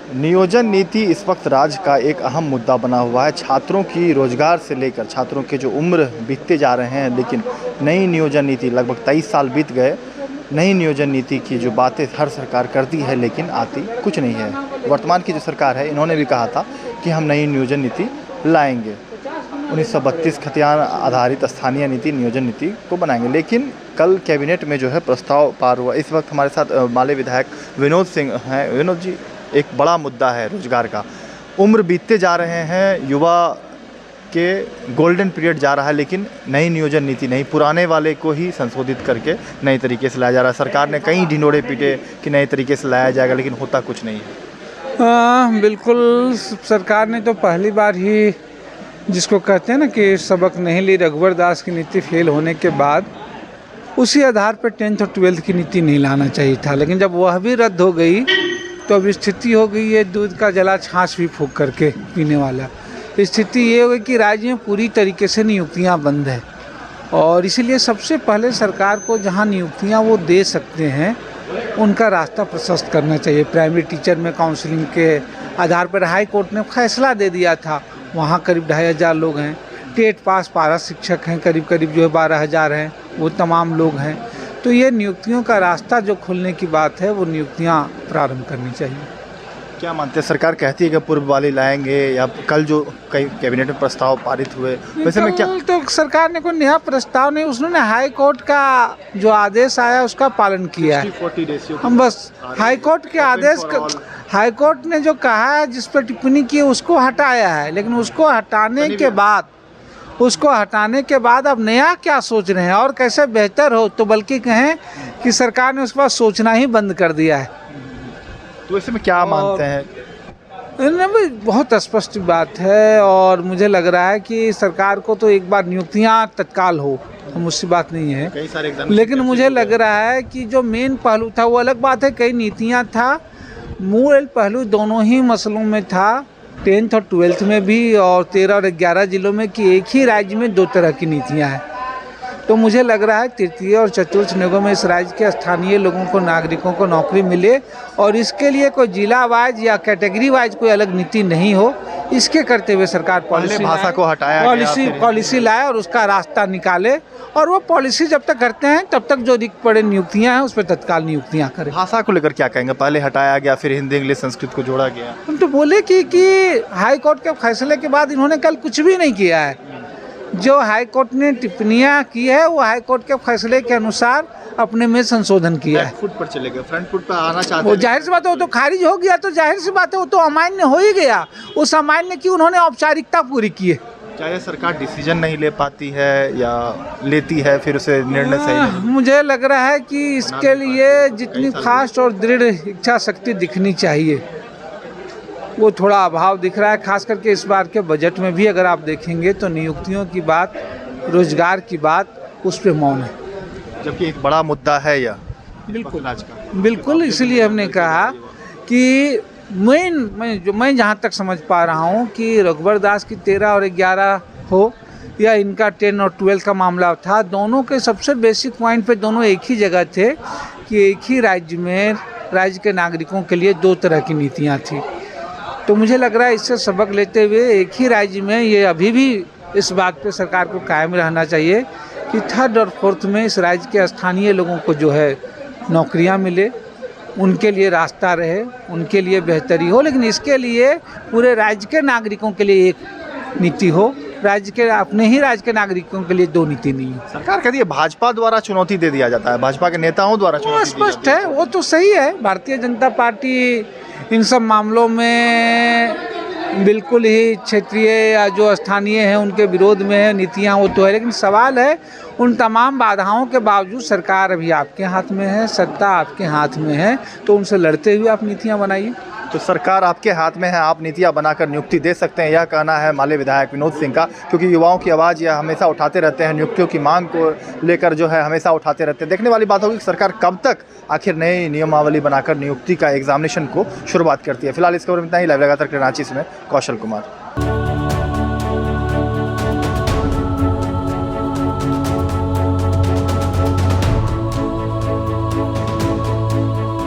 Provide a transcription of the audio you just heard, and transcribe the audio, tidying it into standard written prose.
नियोजन नीति इस वक्त राज्य का एक अहम मुद्दा बना हुआ है। छात्रों की रोजगार से लेकर छात्रों के जो उम्र बीतते जा रहे हैं, लेकिन नई नियोजन नीति लगभग 23 साल बीत गए। नई नियोजन नीति की जो बातें हर सरकार करती है, लेकिन आती कुछ नहीं है। वर्तमान की जो सरकार है, इन्होंने भी कहा था कि हम नई नियोजन नीति लाएंगे, 1932 खतियान आधारित स्थानीय नीति नियोजन नीति को बनाएंगे, लेकिन कल कैबिनेट में जो है प्रस्ताव पार हुआ। इस वक्त हमारे साथ माले विधायक विनोद सिंह हैं। विनोद जी, एक बड़ा मुद्दा है रोजगार का। उम्र बीतते जा रहे हैं, युवा के गोल्डन पीरियड जा रहा है, लेकिन नई नियोजन नीति नहीं, पुराने वाले को ही संशोधित करके नए तरीके से लाया जा रहा है। सरकार ने कई ढिंडोरे पीटे कि नए तरीके से लाया जाएगा, लेकिन होता कुछ नहीं है। बिल्कुल, सरकार ने तो पहली बार ही जिसको कहते हैं ना कि सबक नहीं ली, रघुवर दास की नीति फेल होने के बाद उसी आधार पर 10th और 12th की नीति नहीं लाना चाहिए था। लेकिन जब वह भी रद्द हो गई तो अब स्थिति हो गई है दूध का जला छाछ भी फूंक करके पीने वाला। स्थिति ये हो गई कि राज्य में पूरी तरीके से नियुक्तियां बंद है, और इसीलिए सबसे पहले सरकार को जहां नियुक्तियां वो दे सकते हैं उनका रास्ता प्रशस्त करना चाहिए। प्राइमरी टीचर में काउंसलिंग के आधार पर हाई कोर्ट ने फैसला दे दिया था, वहाँ करीब 2500 लोग हैं। टेट पास पारा शिक्षक हैं, करीब करीब जो है 12000 हैं, वो तमाम लोग हैं। तो ये नियुक्तियों का रास्ता जो खुलने की बात है, वो नियुक्तियाँ प्रारंभ करनी चाहिए। क्या मानते हैं, सरकार कहती है कि पूर्व वाले लाएंगे, या कल जो कई कैबिनेट में प्रस्ताव पारित हुए, वैसे में क्या तो सरकार ने कोई नया प्रस्ताव नहीं, उसने हाई कोर्ट का जो आदेश आया उसका पालन किया है। हम बस हाई कोर्ट के आदेश, हाई कोर्ट ने जो कहा है, जिस पर टिप्पणी की उसको हटाया है, लेकिन उसको हटाने के बाद अब नया क्या सोच रहे हैं और कैसे बेहतर हो, तो बल्कि कहें कि सरकार ने उसके बाद सोचना ही बंद कर दिया है। तो इसमें क्या मानते हैं? इनमें भी बहुत स्पष्ट बात है, और मुझे लग रहा है कि सरकार को तो एक बार नियुक्तियां तत्काल हो, तो मुझसे बात नहीं है, कई सारे लेकिन मुझे लग रहा है कि जो मेन पहलू था वो अलग बात है, कई नीतियां था, मूल पहलू दोनों ही मसलों में था, 10th और 12th में भी, और 13 और 11 जिलों में, कि एक ही राज्य में 2 तरह की नीतियां हैं। तो मुझे लग रहा है तृतीय और चतुर्थ निगम में इस राज्य के स्थानीय लोगों को, नागरिकों को नौकरी मिले, और इसके लिए कोई जिला वाइज या कैटेगरी वाइज कोई अलग नीति नहीं हो, इसके करते हुए सरकार भाषा को हटाया, पॉलिसी लाए और उसका रास्ता निकाले, और वो पॉलिसी जब तक करते हैं तब तक जो रिक्त पड़े नियुक्तियां हैं उस पर तत्काल नियुक्तियां करें। भाषा को लेकर क्या कहेंगे? पहले हटाया गया, फिर हिंदी इंग्लिश संस्कृत को जोड़ा गया। हम तो बोले कि हाई कोर्ट के फैसले के बाद इन्होंने कल कुछ भी नहीं किया है। जो हाई कोर्ट ने टिप्पणियां की है वो हाई कोर्ट के फैसले के अनुसार अपने में संशोधन किया है। फुट पर चले गए, फ्रंट फुट पर आना चाहते हैं। जाहिर सी बात है, वो तो खारिज हो गया, तो जाहिर सी बात है वो तो अमान्य हो ही गया। उस अमान्य की उन्होंने औपचारिकता पूरी की है। क्या ये सरकार डिसीजन नहीं ले पाती है, या लेती है फिर उसे निर्णय सही नहीं? मुझे लग रहा है कि इसके लिए जितनी फास्ट और दृढ़ इच्छा शक्ति दिखनी चाहिए, वो थोड़ा अभाव दिख रहा है। खास करके इस बार के बजट में भी अगर आप देखेंगे तो नियुक्तियों की बात, रोजगार की बात, उस पर मौन है, जबकि एक बड़ा मुद्दा है यह। बिल्कुल, इसलिए हमने कहा कि मैं जहाँ तक समझ पा रहा हूँ कि रघुवर दास की 13 और 11 हो, या इनका 10 और 12 का मामला था, दोनों के सबसे बेसिक पॉइंट पे दोनों एक ही जगह थे कि एक ही राज्य में राज्य के नागरिकों के लिए 2 तरह की नीतियाँ थी। तो मुझे लग रहा है इससे सबक लेते हुए एक ही राज्य में ये अभी भी इस बात पे सरकार को कायम रहना चाहिए कि 3rd और 4th में इस राज्य के स्थानीय लोगों को जो है नौकरियां मिले, उनके लिए रास्ता रहे, उनके लिए बेहतरी हो, लेकिन इसके लिए पूरे राज्य के नागरिकों के लिए एक नीति हो, राज्य के अपने ही राज्य के नागरिकों के लिए 2 नीति नहीं है। सरकार कहती है भाजपा द्वारा चुनौती दे दिया जाता है, भाजपा के नेताओं द्वारा चुनौती स्पष्ट है, वो तो सही है। भारतीय जनता पार्टी इन सब मामलों में बिल्कुल ही क्षेत्रीय या जो स्थानीय हैं उनके विरोध में है, नीतियां वो तो है, लेकिन सवाल है उन तमाम बाधाओं के बावजूद सरकार अभी आपके हाथ में है, सत्ता आपके हाथ में है, तो उनसे लड़ते हुए आप नीतियां बनाइए। तो सरकार आपके हाथ में है, आप नीतियां बनाकर नियुक्ति दे सकते हैं, यह कहना है माले विधायक विनोद सिंह का, क्योंकि युवाओं की आवाज़ यह हमेशा उठाते रहते हैं, नियुक्तियों की मांग को लेकर जो है हमेशा उठाते रहते हैं। देखने वाली बात होगी कि सरकार कब तक आखिर नई नियमावली बनाकर नियुक्ति का एग्जामिनेशन को शुरुआत करती है। फिलहाल इस खबर में इतना ही। लाइव लगातार रांची से मैं कौशल कुमार।